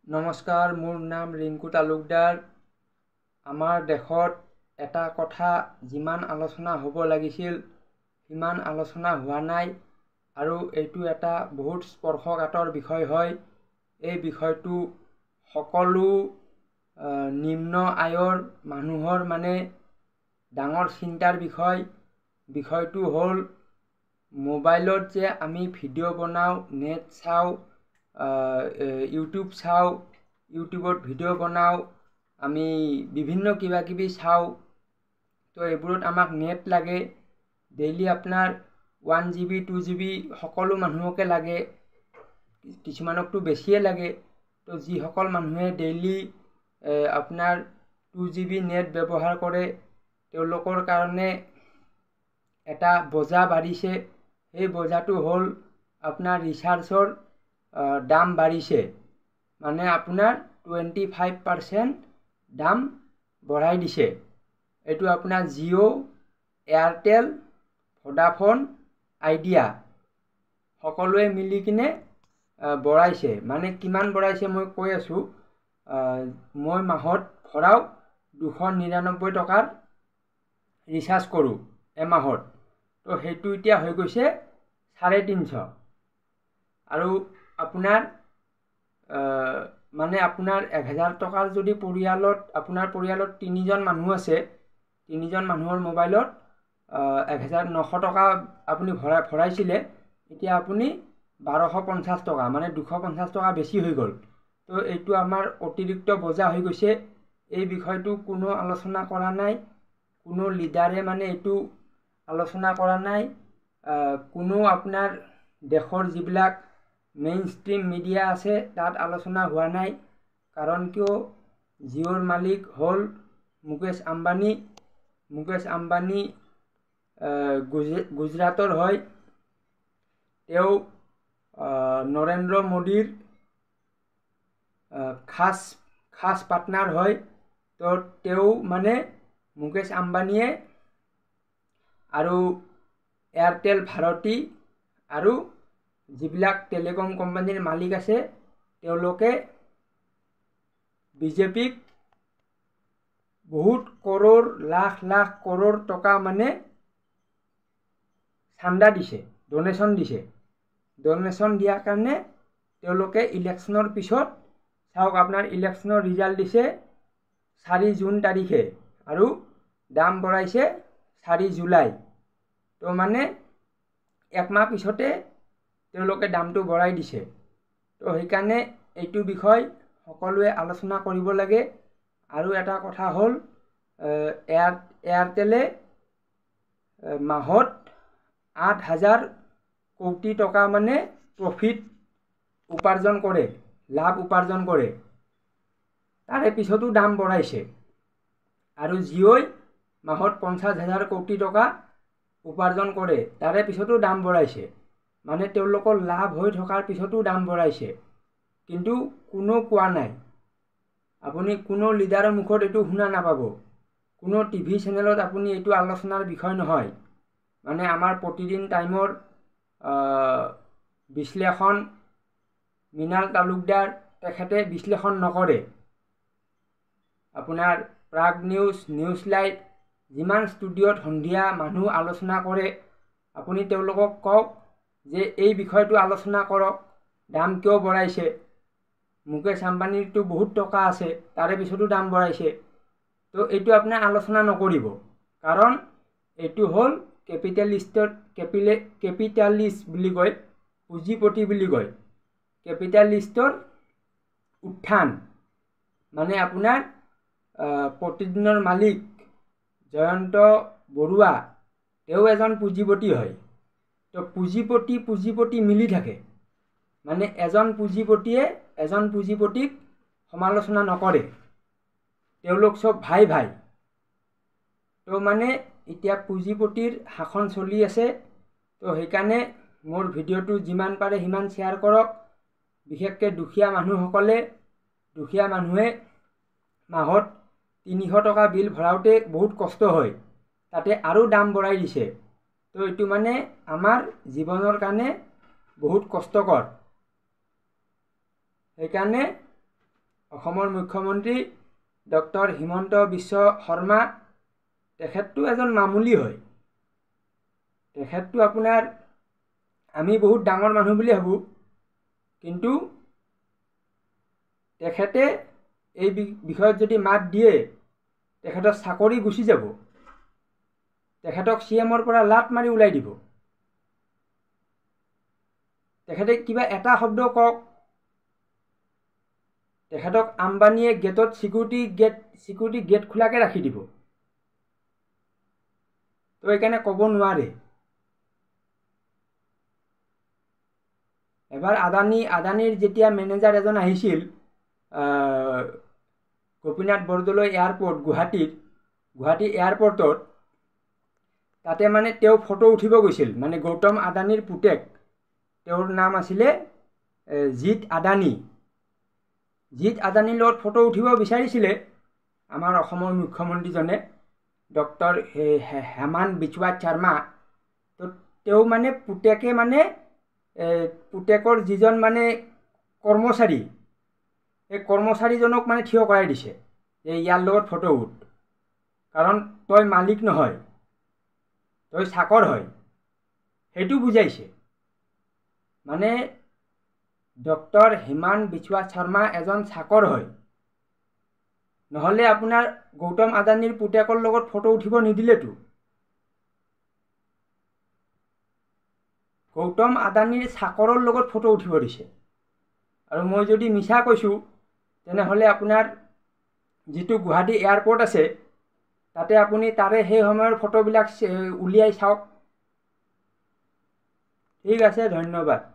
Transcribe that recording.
নমস্কাৰ, মোৰ নাম ৰিংকু তালুকদাৰ। আমাৰ দেশত এটা কথা যিমান আলোচনা হ'ব লাগিছিল সিমান আলোচনা হোৱা নাই আৰু এইটো এটা বহুত স্পৰ্শকাতৰ বিষয় হয়। এই বিষয়টো সকলো নিম্ন আয়ৰ মানুহৰ ডাঙৰ চিন্তাৰ বিষয়। বিষয়টো হ'ল মোবাইলত যে আমি ভিডিঅ' বনাওঁ, নেট চাওঁ, ইউটিউব চাওঁ, ইউটিউবত ভিডিঅ' বনাওঁ, আমি বিভিন্ন কিবা কিবি চাওঁ। তো এইবোৰত আমাক নেট লাগে। ডেইলি আপোনাৰ 1 GB 2 GB সকলো মানুহকে লাগে, কিছুমানকতো বেছিয়ে লাগে। তো যিসকল মানুহে ডেইলি আপোনাৰ 2 GB নেট ব্যৱহাৰ কৰে তেওঁলোকৰ কাৰণে এটা বোজা বাঢ়িছে। সেই বোজাটো হ'ল আপোনাৰ ৰিচাৰ্জৰ দাম বাঢ়িছে, মানে আপোনাৰ 25% দাম বঢ়াই দিছে। এইটো আপোনাৰ জিঅ', এয়াৰটেল, ভোডাফোন, আইডিয়া সকলোৱে মিলি কিনে বঢ়াইছে। মানে কিমান বঢ়াইছে মই কৈ আছোঁ। মই মাহত ভৰাওঁ 299 টকাৰ ৰিচাৰ্জ কৰোঁ এমাহত। তো সেইটো এতিয়া হৈ গৈছে 350। আৰু আপোনাৰ আপোনাৰ 1000 টকাৰ যদি আপোনাৰ পৰিয়ালত 3জন মানুহ আছে, 3জন মানুহৰ মোবাইলত 1900 টকা আপুনি ভৰাইছিলে, এতিয়া আপুনি 1250 টকা, মানে 250 টকা বেছি হৈ গ'ল। তো এইটো আমাৰ অতিৰিক্ত বোজা হৈ গৈছে। এই বিষয়টো কোনো আলোচনা কৰা নাই, কোনো লিডাৰে এইটো আলোচনা কৰা নাই। কোনো আপোনাৰ দেশৰ যিবিলাক মেইন ষ্ট্ৰীম মিডিয়া আছে তাত আলোচনা হোৱা নাই। কাৰণ কিয়, জিঅ'ৰ মালিক হ'ল মুকেশ আম্বানী। মুকেশ আম্বানী গুজৰাটৰ হয়। তেওঁ নৰেন্দ্ৰ মোদীৰ খাছ পাৰ্টনাৰ হয়। তো তেওঁ মুকেশ আম্বানীয়ে আৰু এয়াৰটেল ভাৰতী আৰু যিবিলাক টেলিকম কোম্পানীৰ মালিক আছে তেওঁলোকে বিজেপিক বহুত কৰোৰ, লাখ লাখ কৰোৰ টকা চান্দা দিছে, ডনেশ্যন দিছে। ডনেশ্যন দিয়াৰ কাৰণে তেওঁলোকে ইলেকশ্যনৰ পিছত চাওক, আপোনাৰ ইলেকশ্যনৰ ৰিজাল্ট দিছে 4 জুন তাৰিখে আৰু দাম বঢ়াইছে 4 জুলাই। তো একমাহ পিছতে তেওঁলোকে দামটো বঢ়াই দিছে। তো সেইকাৰণে এইটো বিষয় সকলোৱে আলোচনা কৰিব লাগে। আৰু এটা কথা হ'ল এয়াৰটেলে মাহত 8000 কোটি টকা প্ৰফিট উপাৰ্জন কৰে, লাভ উপাৰ্জন কৰে। তাৰে পিছতো দাম বঢ়াইছে। আৰু জিঅ'ই মাহত 50,000 কোটি টকা উপাৰ্জন কৰে, তাৰে পিছতো দাম বঢ়াইছে। তেওঁলোকৰ লাভ হৈ থকাৰ পিছতো দাম বঢ়াইছে, কিন্তু কোনো কোৱা নাই। আপুনি কোনো লিডাৰৰ মুখত এইটো শুনা নাপাব। কোনো টিভি চেনেলত আপুনি এইটো আলোচনাৰ বিষয় নহয়। আমাৰ প্ৰতিদিন টাইমৰ বিশ্লেষণ মৃণাল তালুকদাৰ তেখেতে বিশ্লেষণ নকৰে। আপোনাৰ প্ৰাগ নিউজ, নিউজ লাইভ, যিমান ষ্টুডিঅ'ত সন্ধিয়া মানুহ আলোচনা কৰে, আপুনি তেওঁলোকক কওক যে এই বিষয়টো আলোচনা কৰক, দাম কিয় বঢ়াইছে। মুকেশ আম্বানীৰতো বহুত টকা আছে, তাৰে পিছতো দাম বঢ়াইছে। তো এইটো আপোনাৰ আলোচনা নকৰিব, কাৰণ এইটো হ'ল কেপিটেলিষ্ট বুলি কয়, পুঁজিপতি বুলি কয়। কেপিটেলিষ্টৰ উত্থান আপোনাৰ প্ৰতিদিনৰ মালিক জয়ন্ত বৰুৱা, তেওঁ এজন পুঁজিপতি হয়। তো পুঁজিপতি মিলি থাকে। এজন পুঁজিপতিয়ে এজন পুঁজিপতিক সমালোচনা নকৰে, তেওঁলোক চব ভাই ভাই। তো এতিয়া পুঁজিপতিৰ শাসন চলি আছে। তো সেইকাৰণে মোৰ ভিডিঅ'টো যিমান পাৰে সিমান শ্বেয়াৰ কৰক। বিশেষকৈ দুখীয়া মানুহে মাহত 300 টকা বিল ভৰাওঁতে বহুত কষ্ট হয়, তাতে আৰু দাম বঢ়াই দিছে। তো এইটো আমাৰ জীৱনৰ কাৰণে বহুত কষ্টকৰ। সেইকাৰণে অসমৰ মুখ্যমন্ত্ৰী ডক্টৰ হিমন্ত বিশ্ব শৰ্মা তেখেতটো এজন মামুলি হয়। তেখেতটো আপোনাৰ আমি বহুত ডাঙৰ মানুহ বুলি ভাবোঁ, কিন্তু তেখেতে এই বিষয়ত যদি মাত দিয়ে তেখেতৰ চাকৰি গুচি যাব। তেখেতক CM-ৰ পৰা লাট মাৰি ওলাই দিব। তেখেতে কিবা এটা শব্দ কওক, তেখেতক আম্বানীয়ে গেটত চিকিউৰিটি গেট খোলাকৈ ৰাখি দিব। তো সেইকাৰণে ক'ব নোৱাৰে। এবাৰ আদানীৰ যেতিয়া মেনেজাৰ এজন আহিছিল গোপীনাথ বৰদলৈ এয়াৰপৰ্ট গুৱাহাটী এয়াৰপৰ্টত, তাতে মানে তেওঁ ফটো উঠিব গৈছিল। মানে গৌতম আদানীৰ পুতেক, তেওঁৰ নাম আছিলে জিৎ আদানী। জিৎ আদানীৰ লগত ফটো উঠিব বিচাৰিছিলে আমাৰ অসমৰ মুখ্যমন্ত্ৰীজনে ডক্টৰ হেমন্ত বিশ্ব শৰ্মা। তো তেওঁ মানে পুতেকৰ যিজন মানে কৰ্মচাৰী, এই কৰ্মচাৰীজনক মানে থিয় কৰাই দিছে যে ইয়াৰ লগত ফটো উঠ, কাৰণ তই মালিক নহয়, তই চাকৰ হয়, সেইটো বুজাইছে। মানে ডক্টৰ হেমন্ত বিশ্ব শৰ্মা এজন চাকৰ হয়, নহ'লে আপোনাৰ গৌতম আদানীৰ পুতেকৰ লগত ফটো উঠিব নিদিলেতো। গৌতম আদানীৰ চাকৰৰ লগত ফটো উঠিব দিছে। আৰু মই যদি মিছা কৈছোঁ তেনেহ'লে আপোনাৰ যিটো গুৱাহাটী এয়াৰপৰ্ট আছে তাতে আপুনি তাৰে সেই সময়ৰ ফটোবিলাক উলিয়াই চাওক। ঠিক আছে, ধন্যবাদ।